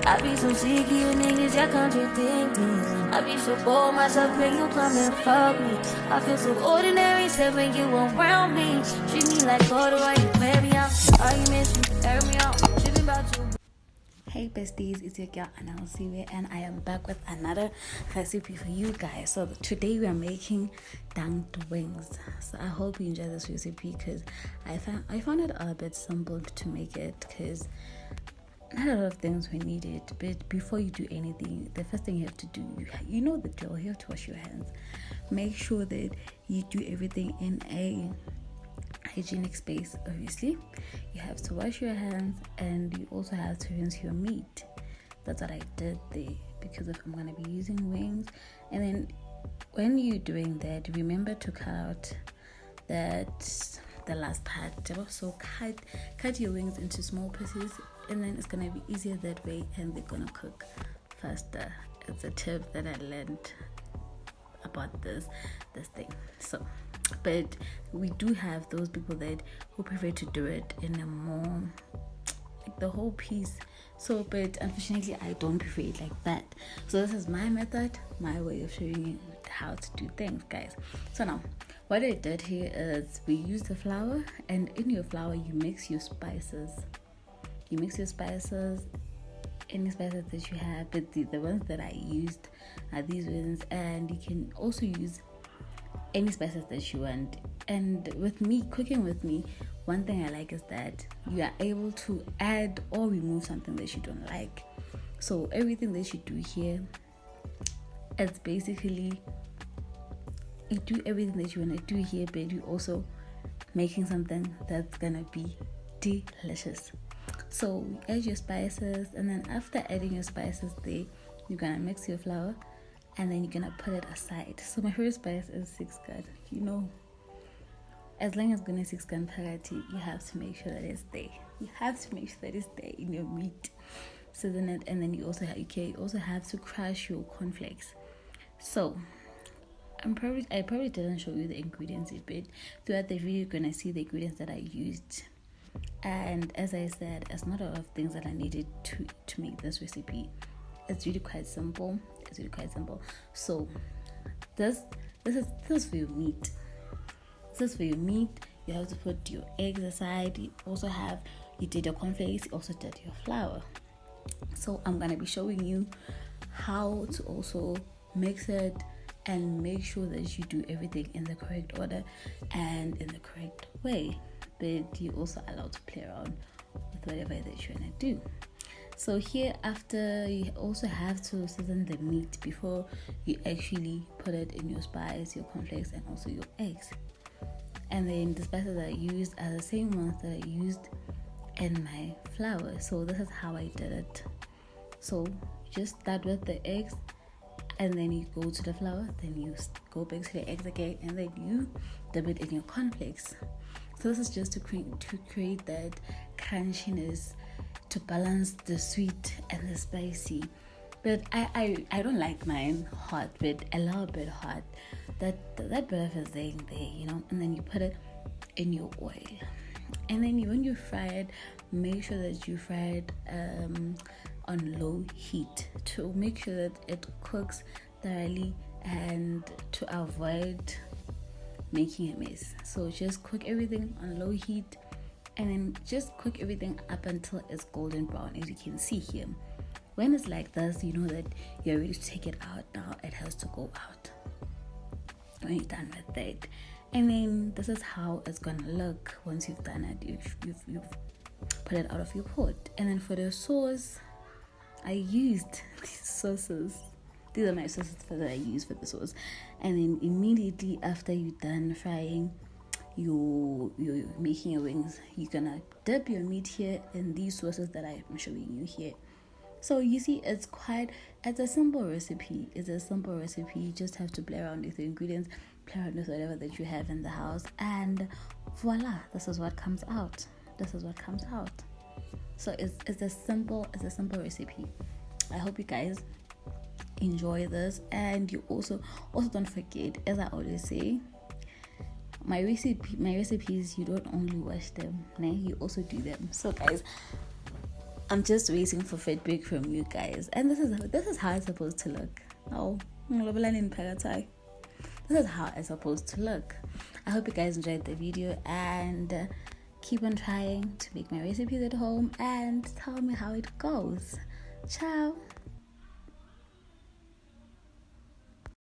I be so sick of you niggas, y'all contradicting. I be so bold myself when you come and fuck me. I feel so ordinary, said when you around me. Treat me like water while you wear me out. Arguments, you air me out. Tripping about you. Hey besties, it's your girl Analsiwe and I am back with another recipe for you guys. So today we are making dunked wings. So I hope you enjoy this recipe because I found it a bit simple to make it because not a lot of things were needed. But before you do anything, the first thing you have to do, you know the drill, you have to wash your hands. Make sure that you do everything in a hygienic space. Obviously you have to wash your hands and you also have to rinse your meat. That's what I did there because if I'm going to be using wings. And then when you're doing that, remember to cut out the last part. So cut your wings into small pieces and then it's going to be easier that way and they're going to cook faster. It's a tip that I learned about this thing. So but we do have those people who prefer to do it in a more like the whole piece. So but unfortunately I don't prefer it like that. So this is my method, my way of showing you how to do things, guys. So now what I did here is we use the flour, and in your flour you mix your spices. Any spices that you have, but the ones that I used are these ones, and you can also use any spices that you want. And with me, cooking with me, one thing I like is that you are able to add or remove something that you don't like. So everything that you do here, it's basically you do everything that you want to do here, but you also making something that's gonna be delicious. So you add your spices, and then after adding your spices there, you're gonna mix your flour and then you're gonna put it aside. So my favorite spice is 6-gun. You know, as long as gonna 6-gun parati, you have to make sure that it's there. You have to make sure that it's there in your meat. So then and then you also have to crush your cornflakes. So I probably didn't show you the ingredients a bit. Throughout the video you're gonna see the ingredients that I used. And as I said, it's not a lot of things that I needed to make this recipe. It's really quite simple. So this is for your meat. You have to put your eggs aside. You did your cornflakes, you also did your flour. So I'm gonna be showing you how to also mix it and make sure that you do everything in the correct order and in the correct way. But you also allowed to play around with whatever that you wanna do. So here, after, you also have to season the meat before you actually put it in your spice, your cornflakes, and also your eggs. And then the spices that I used are the same ones that I used in my flour. So this is how I did it. So just start with the eggs, and then you go to the flour, then you go back to the eggs again, and then you dip it in your cornflakes. So this is just to create that crunchiness, to balance the sweet and the spicy. But I don't like mine hot, but a little bit hot. That bit of a thing there, you know. And then you put it in your oil, and then when you fry it, make sure that you fry it on low heat to make sure that it cooks thoroughly and to avoid making a mess. So just cook everything on low heat, and then just cook everything up until it's golden brown, as you can see here. When it's like this, you know that you're ready to take it out. Now it has to go out when you're done with that. And then this is how it's gonna look once you've done it. You've put it out of your pot. And then for the sauce, I used these sauces. These are my sauces that I use for the sauce. And then immediately after you're done frying, you're making your wings, you're gonna dip your meat here in these sauces that I'm showing you here. So you see, it's a simple recipe. You just have to play around with the ingredients, play around with whatever that you have in the house, and voila, this is what comes out. So it's a simple recipe. I hope you guys enjoy this, and you also don't forget, as I always say, my recipes, you don't only watch them, you also do them. So guys, I'm just waiting for feedback from you guys, and this is how it's supposed to look. Oh, this is how it's supposed to look. I hope you guys enjoyed the video, and keep on trying to make my recipes at home and tell me how it goes. Ciao.